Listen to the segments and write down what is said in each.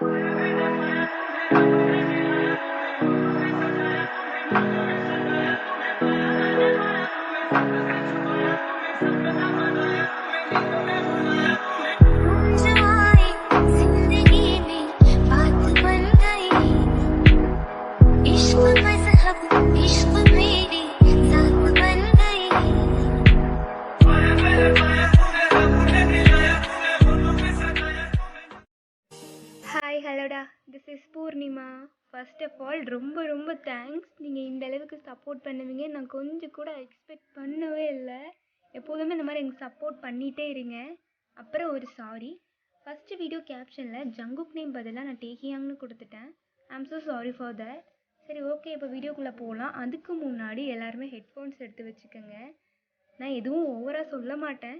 Hi ஹலோடா, this is Poornima. First of all ரொம்ப ரொம்ப தேங்க்ஸ். நீங்கள் இந்த அளவுக்கு சப்போர்ட் பண்ணுவீங்க நான் கொஞ்சம் கூட எக்ஸ்பெக்ட் பண்ணவே இல்லை. எப்போதுமே இந்த மாதிரி எனக்கு சப்போர்ட் பண்ணிகிட்டே இருங்க. அப்புறம் ஒரு சாரி, ஃபஸ்ட்டு வீடியோ கேப்ஷனில் ஜங்குக் நேம் பதிலாக நான் டேகியாங்னு கொடுத்துட்டேன். I'm so sorry for that. சரி, ஓகே, இப்போ வீடியோக்குள்ளே போகலாம். அதுக்கு முன்னாடி எல்லாருமே ஹெட்ஃபோன்ஸ் எடுத்து வச்சுக்கோங்க. நான் எதுவும் ஓவராக சொல்ல மாட்டேன்,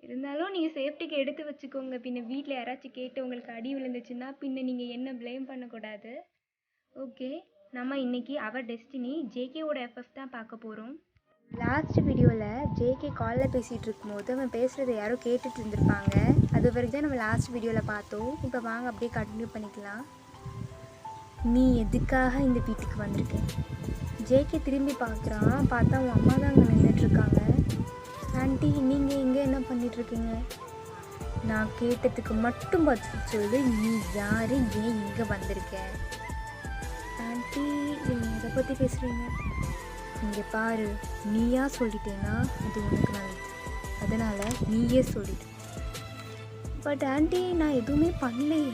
இருந்தாலும் நீங்கள் சேஃப்டிக்கு எடுத்து வச்சுக்கோங்க. பின்ன வீட்டில் யாராச்சும் கேட்டு உங்களுக்கு அடி விழுந்துச்சுன்னா பின்ன நீங்கள் என்ன ப்ளேம் பண்ணக்கூடாது. ஓகே, நம்ம இன்றைக்கி அவர் டெஸ்டினி ஜேகேவோட எஃப்எஃப் தான் பார்க்க போகிறோம். லாஸ்ட் வீடியோவில் ஜேகே காலில் பேசிகிட்டு இருக்கும்போது அவன் பேசுகிறத யாரோ கேட்டுட்டு இருந்திருப்பாங்க. அது வரைக்கும் தான் நம்ம லாஸ்ட் வீடியோவில் பார்த்தோம். இப்போ வாங்க அப்படியே கண்டினியூ பண்ணிக்கலாம். நீ எதுக்காக இந்த வீட்டுக்கு வந்திருக்க? ஜேகே திரும்பி பார்க்குறான். பார்த்தா அவன் அம்மா தான் அங்கே நின்றுட்டுருக்காங்க. ஆண்டி, நீங்கள் இங்கே என்ன பண்ணிகிட்ருக்கீங்க? நான் கேட்டதுக்கு மட்டும் பதில் சொல்லு, நீ யார், ஏன் இங்கே வந்திருக்க? ஆண்டி, நீங்கள் எதை பற்றி பேசுகிறீங்க? இங்கே பாரு, நீயா சொல்லிட்டேன்னா அது உனக்கு நல்லது, அதனால் நீயே சொல்லிட்டு. பட் ஆண்டி, நான் எதுவுமே பண்ணலையே.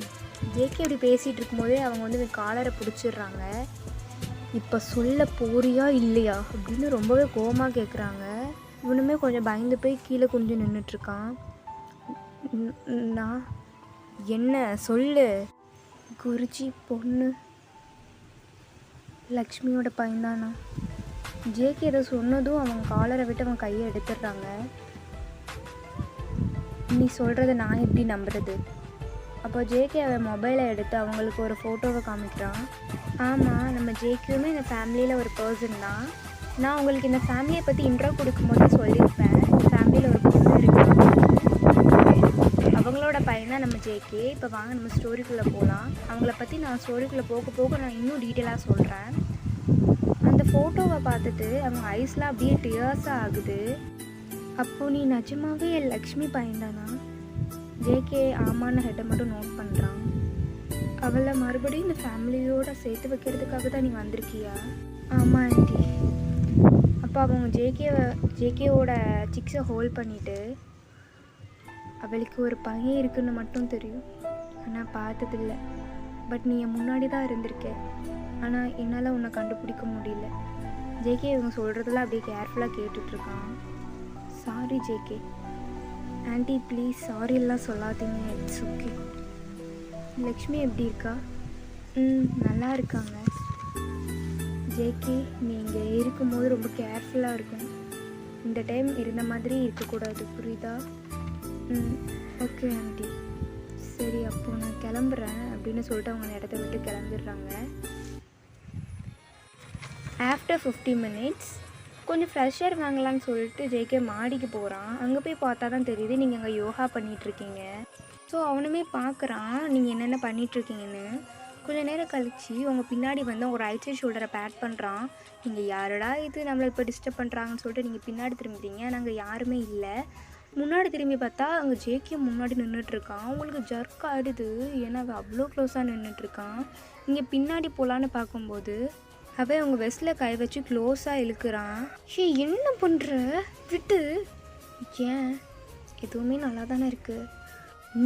ஜேகே அப்படி பேசிகிட்டு இருக்கும்போதே அவங்க வந்து காலரை பிடிச்சிடுறாங்க. இப்போ சொல்ல போறியா இல்லையா அப்படின்னு ரொம்பவே கோவமாக கேட்குறாங்க. இவனுமே கொஞ்சம் பயந்து போய் கீழே கொஞ்சம் நின்றுட்டுருக்கான். நான் என்ன சொல்லு? குருஜி பொண்ணு லக்ஷ்மியோட பையன்தானா? ஜேகே ஏதோ சொன்னதும் அவன் காலரை விட்டு அவன் கையை எடுத்துடுறாங்க. நீ சொல்கிறத நான் எப்படி நம்புறது? அப்போ ஜேகே அவன் மொபைலை எடுத்து அவங்களுக்கு ஒரு ஃபோட்டோவை காமிக்கிறான். ஆமாம், நம்ம ஜேகேவுமே இந்த ஃபேமிலியில் ஒரு பர்சன் தான். நான் உங்களுக்கு இந்த ஃபேமிலியை பற்றி இன்ட்ரோ கொடுக்கும்போது சொல்லியிருப்பேன், ஃபேமிலியில் ஒரு பொண்ணு இருக்காங்க, அவங்களோட பையன் தான் நம்ம ஜேகே. இப்போ வாங்க நம்ம ஸ்டோரிக்குள்ளே போகலாம். அவங்கள பற்றி நான் ஸ்டோரிக்குள்ளே போக போக நான் இன்னும் டீட்டெயிலாக சொல்கிறேன். அந்த ஃபோட்டோவை பார்த்துட்டு அவங்க ஐஸ்லாம் அப்படியே டியர்ஸாக ஆகுது. அப்போது நீ நிஜமாவே என் லக்ஷ்மி பையன் தானா? ஜேகே ஆமான்னு ஹெட்டை மட்டும் நோட் பண்ணுறான். அவளை மறுபடியும் இந்த ஃபேமிலியோடு சேர்த்து வைக்கிறதுக்காக தான் நீ வந்திருக்கியா? ஆமாம் ஆண்டி. அப்போ அவங்க ஜேகேவோட சிக்ஸை ஹோல்ட் பண்ணிவிட்டு, அவளுக்கு ஒரு பையன் இருக்குன்னு மட்டும் தெரியும், ஆனால் பார்த்ததில்ல. பட் நீ என் முன்னாடி தான் இருந்திருக்க, ஆனால் என்னால் உன்னை கண்டுபிடிக்க முடியல. ஜேகே இவங்க சொல்கிறதெல்லாம் அப்படியே கேர்ஃபுல்லாக கேட்டுட்ருக்கான். Sorry JK. ஆண்டி ப்ளீஸ் சாரியெல்லாம் சொல்லாதீங்க, இட்ஸ் ஓகே. லக்ஷ்மி எப்படி இருக்கா? நல்லா இருக்காங்க. ஜேகே, நீ இங்கே இருக்கும்போது ரொம்ப கேர்ஃபுல்லாக இருக்கும். இந்த டைம் இருந்த மாதிரி இருக்கக்கூடாது, புரியுதா? Okay aunty. சரி, அப்போது நான் கிளம்புறேன் அப்படின்னு சொல்லிட்டு அவங்க இடத்த விட்டு கிளம்பிடுறாங்க. ஆஃப்டர் 50 minutes கொஞ்சம் ஃப்ரெஷ்ஷர் வாங்கலான்னு சொல்லிட்டு ஜேகே மாடிக்கு போகிறான். அங்கே போய் பார்த்தா தான் தெரியுது நீங்கள் அங்கே யோகா பண்ணிகிட்ருக்கீங்க. ஸோ அவனுமே பார்க்குறான் நீங்கள் என்னென்ன பண்ணிகிட்ருக்கீங்கன்னு. கொஞ்சம் நேரம் கழித்து உங்கள் பின்னாடி வந்து அவங்க ரைட் சைட் ஷோல்டரை பேட் பண்ணுறான். நீங்கள் யாரடா இது நம்மளை இப்போ டிஸ்டர்ப் பண்ணுறாங்கன்னு சொல்லிட்டு நீங்கள் பின்னாடி திரும்பிட்டீங்க. நாங்கள் யாருமே இல்லை. முன்னாடி திரும்பி பார்த்தா அங்கே ஜேகே முன்னாடி நின்றுட்டுருக்கான். உங்களுக்கு ஜர்க் ஆகிடுது, ஏன்னா அவள் அவ்வளோ க்ளோஸாக நின்றுட்டுருக்கான். இங்கே பின்னாடி போகலான்னு பார்க்கும்போது அவன் அவங்க வெஸ்ட்டில் கை வச்சு க்ளோஸாக இழுக்கிறான். என்ன பண்ணுற? விட்டு. ஏன்? எதுவுமே நல்லா தானே இருக்குது.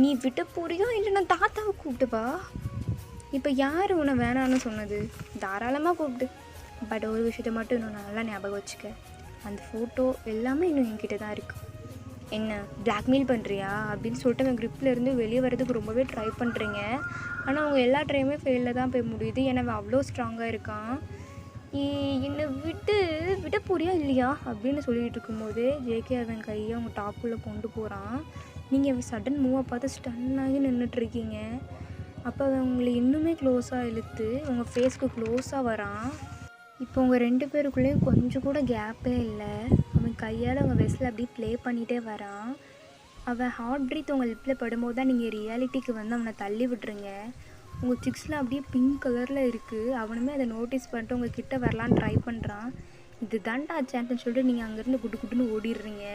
நீ விட்டு போறியா இல்லை நான் தாத்தாவை கூப்பிட்டுப்பா? இப்போ யார் உன்னை வேணான்னு சொன்னது? தாராளமாக கூப்பிட்டு. பட் ஒரு விஷயத்தை மட்டும் இன்னும் நல்லா ஞாபகம் வச்சுக்க, அந்த ஃபோட்டோ எல்லாமே இன்னும் என்கிட்ட தான் இருக்குது. என்ன பிளாக்மெயில் பண்ணுறியா அப்படின்னு சொல்லிட்டு அவன் க்ரிப்பில் இருந்து வெளியே வரதுக்கு ரொம்பவே ட்ரை பண்ணுறீங்க. ஆனால் அவங்க எல்லா ட்ரையுமே ஃபெயிலில் தான் போய் முடியுது. ஏன்னா அவன் அவ்வளோ ஸ்ட்ராங்காக இருக்கான். என்னை விட போறியா இல்லையா அப்படின்னு சொல்லிகிட்டு இருக்கும்போது ஜேகே அவன் கையை அவங்க டாப்புக்குள்ளே கொண்டு போகிறான். நீங்கள் சடன் மூவை பார்த்து ஸ்டன்னாகி நின்றுட்டுருக்கீங்க. அப்போ அவன் உங்களை இன்னுமே க்ளோஸாக இழுத்து உங்கள் ஃபேஸ்க்கு க்ளோஸாக வரான். இப்போ உங்கள் 2 பேருக்குள்ளேயும் கொஞ்சம் கூட கேப்பே இல்லை. அவன் கையால் உங்கள் வெஸ்ட்டில் அப்படியே ப்ளே பண்ணிகிட்டே வரான். அவன் ஹார்ட் ப்ரீத் உங்கள் லிப்பில் படும்போது தான் நீங்கள் ரியாலிட்டிக்கு வந்து அவனை தள்ளி விட்டுறீங்க. உங்கள் சிக்ஸ்லாம் அப்படியே பிங்க் கலரில் இருக்குது. அவனுமே அதை நோட்டீஸ் பண்ணிட்டு உங்கள் கிட்ட வரலான்னு ட்ரை பண்ணுறான். இது தாண்டா சான்ஸ்ன்னு சொல்லிட்டு நீங்கள் அங்கேருந்து குட்டு குட்டுன்னு ஓடிடுறீங்க.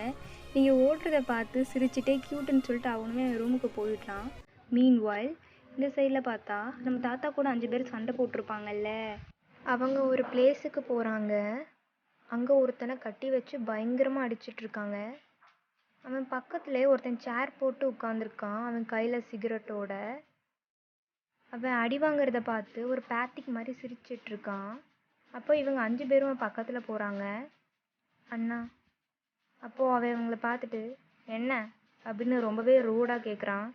நீங்கள் ஓடுறத பார்த்து சிரிச்சிட்டே க்யூட்டுன்னு சொல்லிட்டு அவனுமே ரூமுக்கு போயிடுறான். மீன்வாயில் இந்த சைடில் பார்த்தா நம்ம தாத்தா கூட 5 பேர் சண்டை போட்டிருப்பாங்கல்ல, அவங்க ஒரு பிளேஸுக்கு போகிறாங்க. அங்கே ஒருத்தனை கட்டி வச்சு பயங்கரமாக அடிச்சிட்ருக்காங்க. அவன் பக்கத்துலேயே ஒருத்தன் சேர் போட்டு உட்காந்துருக்கான், அவன் கையில் சிகரெட்டோட. அவன் அடி வாங்குறத பார்த்து ஒரு பேத்திக் மாதிரி சிரிச்சிட்ருக்கான். அப்போ இவங்க 5 பேரும் பக்கத்தில் போகிறாங்க. அண்ணா. அப்போது அவன் இவங்களை பார்த்துட்டு என்ன அப்படின்னு ரொம்பவே ரூடாக கேட்குறான்.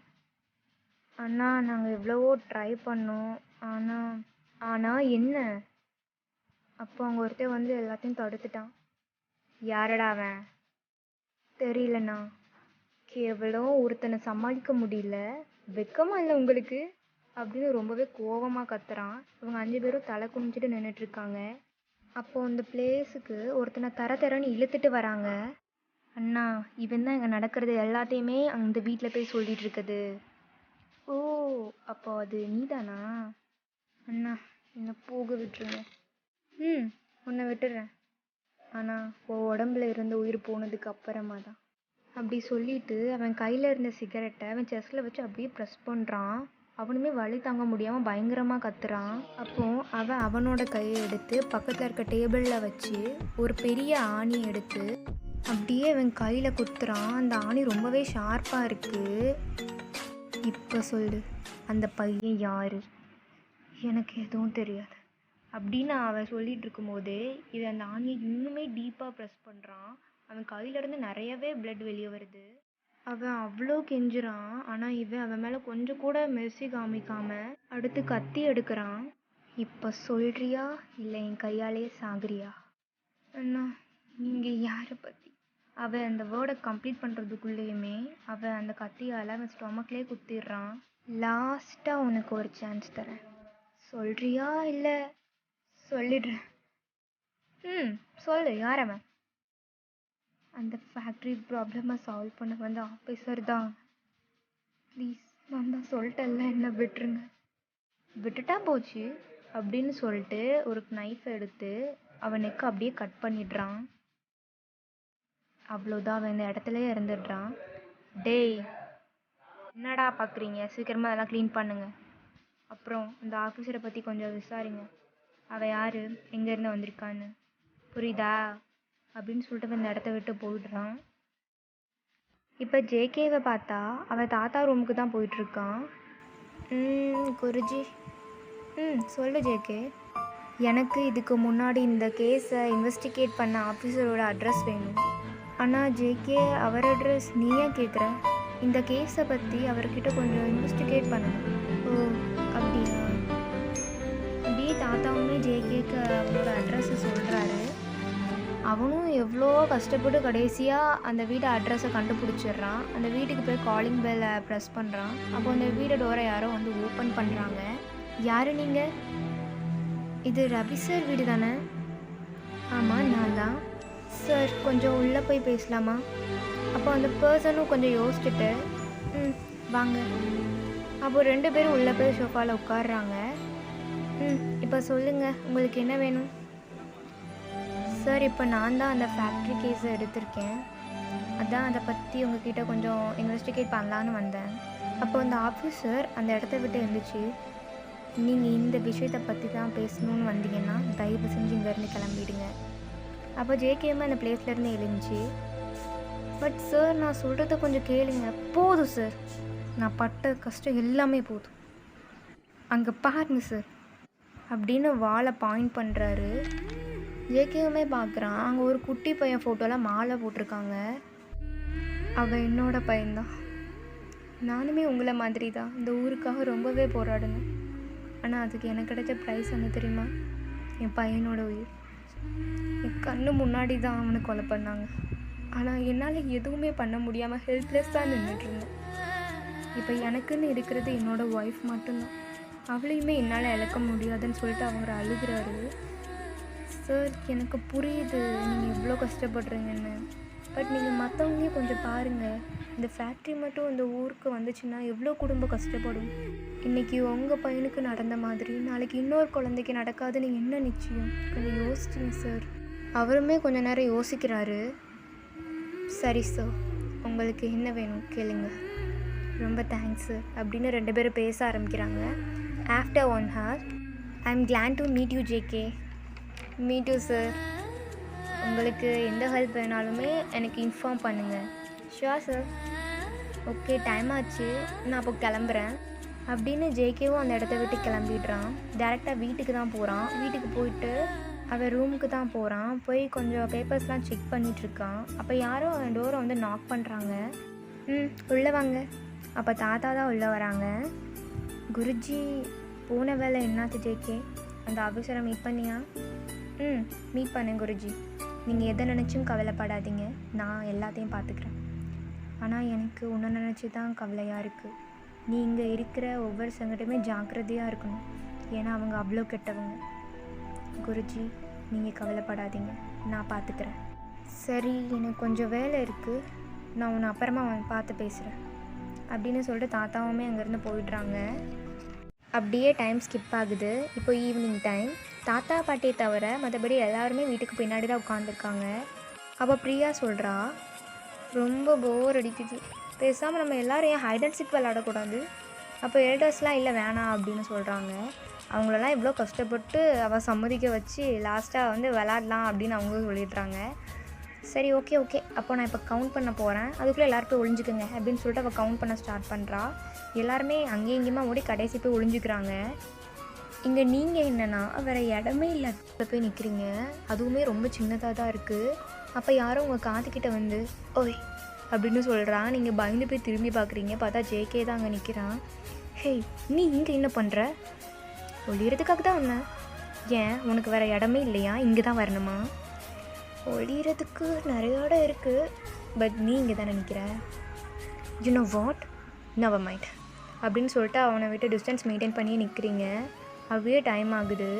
அண்ணா நாங்கள் எவ்வளவோ ட்ரை பண்ணோம், ஆனால் என்ன? அப்போ அவங்க ஒருத்தர் வந்து எல்லாத்தையும் தடுத்துட்டான். யாரடா அவன்? தெரியலண்ணா. எவ்வளோ ஒருத்தனை சமாளிக்க முடியல, வெக்கமா இல்லை உங்களுக்கு அப்படின்னு ரொம்பவே கோவமாக கத்துறான். இவங்க 5 பேரும் தலை குனிஞ்சிட்டு நின்றுட்டுருக்காங்க. அப்போது அந்த பிளேஸுக்கு ஒருத்தனை தரன்னு இழுத்துட்டு வராங்க. அண்ணா இவன் தான் இங்கே நடக்கிறது எல்லாத்தையுமே அந்த வீட்டில் போய் சொல்லிட்டு இருக்குது. ஓ அப்போ அது நீதானா? அண்ணா என்னை போக விட்டுருங்க. உன்னை விட்டுறேன், ஆனால் உன் உடம்புல இருந்த உயிர் போனதுக்கு அப்புறமா தான். அப்படி சொல்லிட்டு அவன் கையில் இருந்த சிகரெட்டை அவன் செஸ்டில் வச்சு அப்படியே ப்ரெஸ் பண்ணுறான். அவனுமே வலி தாங்க முடியாமல் பயங்கரமாக கத்துறான். அப்போ அவன் அவனோட கையை எடுத்து பக்கத்தில் இருக்க டேபிளில் வச்சு ஒரு பெரிய ஆணியை எடுத்து அப்படியே அவன் கையில் குத்துறான். அந்த ஆணி ரொம்பவே ஷார்ப்பாக இருக்குது. இப்போ சொல்லு, அந்த பையன் யார்? எனக்கு எதுவும் தெரியாது அப்படின்னு அவன் சொல்லிகிட்டு இருக்கும்போதே இவன் அந்த ஆணியை இன்னுமே டீப்பாக ப்ரெஸ் பண்ணுறான். அவன் கையிலேருந்து நிறையவே பிளட் வெளியே வருது. அவன் அவ்வளோ கெஞ்சுறான். ஆனால் இவன் அவன் மேலே கொஞ்சம் கூட மெர்சி காமிக்காமல் அடுத்து கத்தி எடுக்கிறான். இப்போ சொல்கிறியா இல்லை என் கையாலேயே சாகுறியா? அண்ணா நீங்கள் யாரை பற்றி? அவன் அந்த வேர்டை கம்ப்ளீட் பண்ணுறதுக்குள்ளேயுமே அவன் அந்த கத்தியால் அவன் ஸ்டொமக்லேயே குத்திடுறான். லாஸ்ட்டாக உனக்கு ஒரு சான்ஸ் தரேன், சொல்கிறியா இல்லை? சொல்லிடுறேன். சொல்லு, யார் அவன்? அந்த ஃபேக்ட்ரி ப்ராப்ளமை சால்வ் பண்ண வந்த ஆஃபீஸர் தான். ப்ளீஸ் நான் தான் சொல்லிட்டேன்ல, என்ன விட்டுருங்க. விட்டுட்டா போச்சு அப்படின்னு சொல்லிட்டு ஒரு நைஃப் எடுத்து அவன் நெக்கை அப்படியே கட் பண்ணிடுறான். அவ்வளோதான், அவன் இந்த இடத்துலயே இறந்துடுறான். டேய் என்னடா பார்க்குறீங்க, சீக்கிரமாக அதெல்லாம் க்ளீன் பண்ணுங்க. அப்புறம் இந்த ஆஃபீஸரை பற்றி கொஞ்சம் விசாரிங்க, அவள் யார், எங்கேருந்து வந்திருக்கான்னு, புரியுதா அப்படின்னு சொல்லிட்டு இந்த இடத்த விட்டு போயிடுறான். இப்போ ஜேகேவை பார்த்தா அவன் தாத்தா ரூமுக்கு தான் போயிட்டுருக்கான். குருஜி. சொல்லு ஜேகே. எனக்கு இதுக்கு முன்னாடி இந்த கேஸை இன்வெஸ்டிகேட் பண்ண ஆஃபீஸரோட அட்ரஸ் வேணும். ஆனால் ஜேகே அவர் அட்ரஸ் நீ ஏன் கேட்குற? இந்த கேஸை பற்றி அவர்கிட்ட கொஞ்சம் இன்வெஸ்டிகேட் பண்ணணும். ஓ அப்படியா? அப்படியே தாத்தாவுமே ஜேகேக்கு அவனோட அட்ரஸை சொல்கிறாரு. அவனும் எவ்வளோ கஷ்டப்பட்டு கடைசியாக அந்த வீடு அட்ரஸை கண்டுபிடிச்சிடுறான். அந்த வீட்டுக்கு போய் காலிங் பெல்லை ப்ரெஸ் பண்ணுறான். அப்போ அந்த வீடு டோரை யாரோ வந்து ஓப்பன் பண்ணுறாங்க. யார் நீங்கள்? இது ரவி சார் வீடு தானே? ஆமாம் நான் தான் சார். கொஞ்சம் உள்ளே போய் பேசலாமா? அப்போ அந்த பர்சனும் கொஞ்சம் யோசிச்சுட்டு வாங்க. அப்போ 2 பேரும் உள்ளே போய் சோஃபாவில் உட்காடுறாங்க. இப்போ சொல்லுங்கள், உங்களுக்கு என்ன வேணும்? சார் இப்போ நான் தான் அந்த ஃபேக்ட்ரி கேஸை எடுத்திருக்கேன், அதான் அதை பற்றி உங்ககிட்ட கொஞ்சம் இன்வெஸ்டிகேட் பண்ணலான்னு வந்தேன். அப்போ அந்த ஆஃபீஸர் அந்த இடத்த விட்டு எழுந்துச்சு, நீங்கள் இந்த விஷயத்தை பற்றி தான் பேசணுன்னு வந்தீங்கன்னா தயவு செஞ்சு இங்கேருந்து கிளம்பிடுங்க. அப்போ ஜேகேஎம் அந்த பிளேஸ்லேருந்து எழுந்துச்சு. பட் சார் நான் சொல்கிறத கொஞ்சம் கேளுங்க. போதும் சார், நான் பட்ட கஷ்டம் எல்லாமே போதும், அங்கே பாருங்க சார் அப்படின்னு வாழை பாயிண்ட் பண்ணுறாரு. ஜேகேவுமே பார்க்குறான். அங்கே ஒரு குட்டி பையன் ஃபோட்டோலாம் மாலை போட்டிருக்காங்க. அவன் என்னோட பையன்தான். நானுமே உங்களை மாதிரி தான் இந்த ஊருக்காக ரொம்பவே போராடணும். ஆனால் அதுக்கு எனக்கு கிடைச்ச ப்ரைஸ் என்ன தெரியுமா? என் பையனோட உயிர். என் கண்ணு முன்னாடி தான் அவனை கொலை பண்ணாங்க. ஆனால் என்னால் எதுவுமே பண்ண முடியாமல் ஹெல்ப்லெஸ் தான் நின்றுட்டுருந்தேன். இப்போ எனக்குன்னு இருக்கிறது என்னோடய ஒய்ஃப் மட்டும்தான். அவளையுமே என்னால் இழக்க முடியாதுன்னு சொல்லிட்டு அவங்க அழுகிறாரு. சார் எனக்கு புரியுது நீங்கள் எவ்வளோ கஷ்டப்படுறீங்கன்னு, பட் நீங்கள் மற்றவங்களையும் கொஞ்சம் பாருங்கள். இந்த ஃபேக்ட்ரி மட்டும் இந்த ஊருக்கு வந்துச்சுன்னா எவ்வளோ குடும்பம் கஷ்டப்படும். இன்றைக்கி உங்கள் பையனுக்கு நடந்த மாதிரி நாளைக்கு இன்னொரு குழந்தைக்கு நடக்காதுன்னு என்ன நிச்சயம்? கொஞ்சம் யோசிச்சுங்க சார். அவருமே கொஞ்ச நேரம் யோசிக்கிறாரு. சரி சார், உங்களுக்கு என்ன வேணும் கேளுங்க. ரொம்ப தேங்க்ஸ் சார் அப்படின்னு 2 பேரும் பேச ஆரம்பிக்கிறாங்க. After 1 hour, I am glad to meet you JK. Meet you sir. உங்களுக்கு எந்த ஹெல்ப் வேணாலுமே எனக்கு இன்ஃபார்ம் பண்ணுங்கள். Sure sir. ஓகே, டைம் ஆச்சு, நான் அப்போ கிளம்புறேன் அப்படின்னு ஜேகேவும் அந்த இடத்த விட்டு கிளம்பிடுறான். டேரெக்டாக வீட்டுக்கு தான் போகிறான். வீட்டுக்கு போயிட்டு அவன் ரூமுக்கு தான் போகிறான். போய் கொஞ்சம் பேப்பர்ஸ்லாம் செக் பண்ணிகிட்ருக்கான். அப்போ யாரோ அவன் டோரை வந்து நாக் பண்ணுறாங்க. உள்ளே வாங்க. அப்போ தாத்தா தான் உள்ளே வராங்க. குருஜி, போன வேலை என்னாச்சு ஜேகே? அந்த ஆஃபீஸரை மீட் பண்ணியா? மீட் பண்ணேன் குருஜி. நீங்கள் எதை நினச்சும் கவலைப்படாதீங்க, நான் எல்லாத்தையும் பார்த்துக்கிறேன். ஆனால் எனக்கு உன்னை நினச்சி தான் கவலையாக இருக்குது. நீ இங்கே இருக்கிற ஒவ்வொரு சங்கடமே ஜாக்கிரதையாக இருக்கணும். ஏன்னா அவங்க அவ்வளோ கெட்டவங்க. குருஜி, நீங்கள் கவலைப்படாதீங்க, நான் பார்த்துக்கிறேன். சரி, எனக்கு கொஞ்சம் வேலை இருக்குது, நான் உன்னை அப்புறமா பார்த்து பேசுகிறேன் அப்படின்னு சொல்லிட்டு தாத்தாவுமே அங்கேருந்து போயிடுறாங்க. அப்படியே டைம் ஸ்கிப் ஆகுது. இப்போ ஈவினிங் டைம். தாத்தா பாட்டியை தவிர மற்றபடி எல்லாருமே வீட்டுக்கு பின்னாடி தான் உட்காந்துருக்காங்க. அப்போ பிரியா சொல்கிறா, ரொம்ப போர் அடிக்குது, பேசாமல் நம்ம எல்லோரும் ஏன் ஹைட் அண்ட் சீக் விளையாடக்கூடாது? அப்போ எல்டர்ஸ்லாம் இல்லை வேணாம் அப்படின்னு சொல்கிறாங்க. அவங்களெல்லாம் இவ்வளோ கஷ்டப்பட்டு அவள் சம்மதிக்க வச்சு லாஸ்ட்டாக வந்து விளாட்லாம் அப்படின்னு அவங்க சொல்லிடுறாங்க. சரி, ஓகே அப்போ நான் இப்போ கவுண்ட் பண்ண போகிறேன், அதுக்குள்ளே எல்லோரும் போய் ஒழிஞ்சிக்குங்க அப்படின்னு சொல்லிட்டு அவள் கவுண்ட் பண்ண ஸ்டார்ட் பண்ணுறா. எல்லாருமே அங்கேயும் இங்கேயுமா ஓடி கடைசி போய் ஒழிஞ்சிக்கிறாங்க. இங்கே நீங்கள் என்னென்னா வேறு இடமே இல்லை போய் நிற்கிறீங்க, அதுவுமே ரொம்ப சின்னதாக தான் இருக்குது. அப்போ யாரும் உங்கள் காதுகிட்ட வந்து ஓய் அப்படின்னு சொல்கிறான். நீங்கள் பயந்து போய் திரும்பி பார்க்குறீங்க. பார்த்தா ஜேகே தான் அங்கே நிற்கிறான். ஹேய், நீ இங்கே என்ன பண்ணுற? ஒளியறதுக்காக தான் வந்தேன். ஏன் உனக்கு வேறு இடமே இல்லையா? இங்கே தான் வரணுமா? ஒளியறதுக்கு நிறைய இடம் இருக்குது, பட் நீ இங்கே தானே நிற்கிற. You know what, never mind அப்படின்னு சொல்லிட்டு அவனை விட்டு டிஸ்டன்ஸ் மெயின்டைன் பண்ணி நிற்கிறீங்க. அப்படியே டைம் ஆகுது.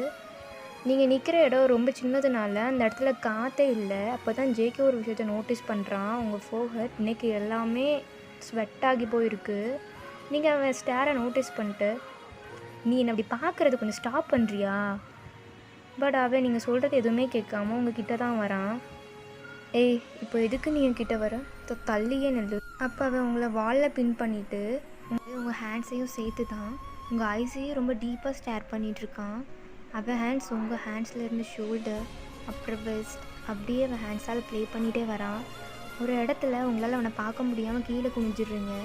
நீங்கள் நிற்கிற இடம் ரொம்ப சின்னதுனால அந்த இடத்துல காற்றே இல்லை. அப்போ தான் ஜேகே ஒரு விஷயத்தை நோட்டீஸ் பண்ணுறான். உங்கள் ஃபோர்ஹெட் இன்றைக்கி எல்லாமே ஸ்வெட் ஆகி போயிருக்கு. நீங்கள் அவன் ஸ்டேரை நோட்டீஸ் பண்ணிட்டு, நீ என்னை அப்படி பார்க்குறது கொஞ்சம் ஸ்டாப் பண்ணுறியா? பட் அவன் நீங்கள் சொல்கிறது எதுவுமே கேட்காம உங்கள் கிட்ட தான் வரான். ஏய், இப்போ எதுக்கு நீங்கள் கிட்ட வர? தள்ளியே நில்லு. அப்போ அவன் உங்களை வாலில் பின் பண்ணிவிட்டு உங்கள் ஹேண்ட்ஸையும் சேர்த்து தான் உங்கள் ஐஸையும் ரொம்ப டீப்பாக ஸ்டேர் பண்ணிகிட்ருக்கான். அவன் ஹேண்ட்ஸ் உங்கள் ஹேண்ட்ஸில் இருந்து ஷோல்டர் அப்புறம் வெஸ்ட் அப்படியே அவன் ஹேண்ட்ஸால் ப்ளே பண்ணிகிட்டே வரான். ஒரு இடத்துல உங்களால் அவனை பார்க்க முடியாமல் கீழே குனிஞ்சிடுறீங்க.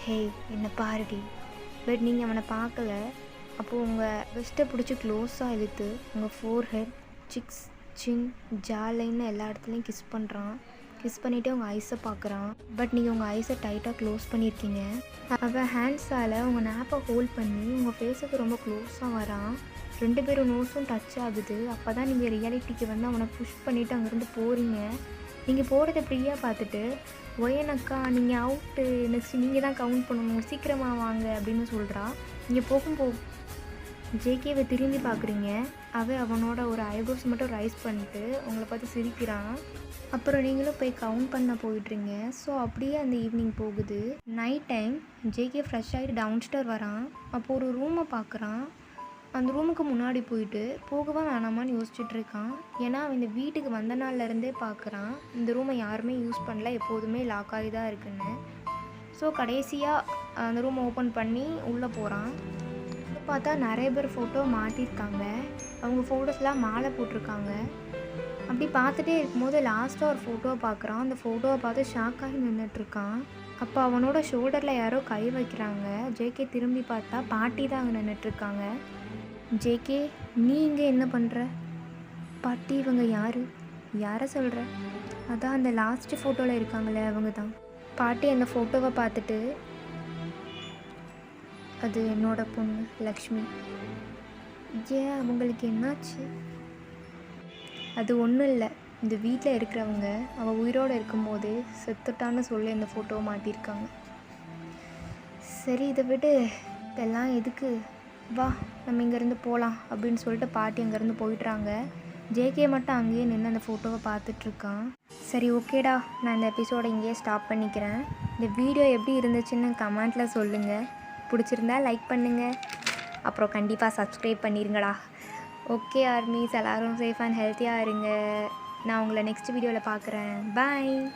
ஹேய், என்னை பாருடி. பட் நீங்கள் அவனை பார்க்கல. அப்போது உங்கள் வெஸ்ட்டை பிடிச்சி க்ளோஸாக இழுத்து உங்கள் ஃபோர்ஹெட், சிக்ஸ், சின், ஜாலைன்னு எல்லா இடத்துலையும் கிஸ் பண்ணுறான். கிஸ் பண்ணிவிட்டு உங்கள் ஐஸை பார்க்குறான். பட் நீங்கள் உங்கள் ஐஸை டைட்டாக க்ளோஸ் பண்ணியிருக்கீங்க. அவன் ஹேண்ட்ஸால் உங்கள் நேப்பை ஹோல்ட் பண்ணி உங்கள் ஃபேஸுக்கு ரொம்ப க்ளோஸாக வரான். 2 பேரும் நோஸும் டச் ஆகுது. அப்போ தான் நீங்கள் ரியாலிட்டிக்கு வந்து அவனை புஷ் பண்ணிவிட்டு அங்கேருந்து போகிறீங்க. நீங்கள் போகிறத ஃப்ரீயாக பார்த்துட்டு, ஒயனக்கா நீங்கள் அவுட்டு, நெக்ஸ்ட் நீங்கள் தான் கவுண்ட் பண்ணணும், சீக்கிரமாக வாங்க அப்படின்னு சொல்கிறா. நீங்கள் போகும்போது ஜேகேவை திரும்பி பார்க்குறீங்க. அவனோட ஒரு ஐப்ரோஸ் மட்டும் ரைஸ் பண்ணிட்டு உங்களை பார்த்து சிரிக்கிறான். அப்புறம் நீங்களும் போய் கவுண்ட் பண்ண போயிட்டுறீங்க. ஸோ அப்படியே அந்த ஈவினிங் போகுது. நைட் டைம் ஜேகே ஃப்ரெஷ் ஆகிட்டு டவுன்ஸ்டர் வரான். அப்போது ஒரு ரூமை பார்க்குறான். அந்த ரூமுக்கு முன்னாடி போயிட்டு போகவா வேணாமான்னு யோசிச்சுட்ருக்கான். ஏன்னா அவன் இந்த வீட்டுக்கு வந்த நாள்லேருந்தே பார்க்குறான் இந்த ரூமை யாருமே யூஸ் பண்ணல, எப்போதுமே லாக் ஆகி தான் இருக்குன்னு. ஸோ கடைசியாக அந்த ரூமை ஓப்பன் பண்ணி உள்ளே போகிறான். பார்த்தா நிறைய பேர் ஃபோட்டோ மாட்டியிருக்காங்க. அவங்க ஃபோட்டோஸ்லாம் மாலை போட்டிருக்காங்க. அப்படி பார்த்துட்டே இருக்கும்போது லாஸ்ட்டாக ஒரு ஃபோட்டோவை பார்க்குறான். அந்த ஃபோட்டோவை பார்த்து ஷாக்காகி நின்றுட்டுருக்கான். அப்போ அவனோட ஷோல்டரில் யாரோ கை வைக்கிறாங்க. ஜேகே திரும்பி பார்த்தா பாட்டி தான் அங்கே நின்றுட்டுருக்காங்க. ஜேகே, நீ இங்கே என்ன பண்ணுற? பாட்டி, இவங்க யாரை சொல்கிற? அதான் அந்த லாஸ்ட்டு ஃபோட்டோவில் இருக்காங்களே அவங்க தான். பாட்டி அந்த ஃபோட்டோவை பார்த்துட்டு, அது என்னோட பொண்ணு லக்ஷ்மி. ஏன் அவங்களுக்கு என்னாச்சு? அது ஒன்றும் இல்லை, இந்த வீட்டில் இருக்கிறவங்க அவள் உயிரோடு இருக்கும்போது செத்துட்டான்னு சொல்லி அந்த ஃபோட்டோவை மாட்டியிருக்காங்க. சரி, இதை விட்டு இதெல்லாம் எதுக்கு, வா நம்ம இங்கேருந்து போகலாம் அப்படின்னு சொல்லிட்டு பாட்டி அங்கேருந்து போயிடுறாங்க. ஜேகே மட்டும் அங்கேயே நின்று அந்த ஃபோட்டோவை பார்த்துட்ருக்கான். சரி, ஓகேடா, நான் இந்த எபிசோடை இங்கேயே ஸ்டாப் பண்ணிக்கிறேன். இந்த வீடியோ எப்படி இருந்துச்சுன்னு கமெண்ட்டில் சொல்லுங்கள். பிடிச்சிருந்தா லைக் பண்ணுங்கள். அப்புறம் கண்டிப்பாக சப்ஸ்கிரைப் பண்ணிடுங்கடா. ஓகே ஆர்மிஸ், எல்லோரும் சேஃப் அண்ட் ஹெல்த்தியாக இருங்க. நான் உங்களை நெக்ஸ்ட் வீடியோவில் பார்க்குறேன். பாய்.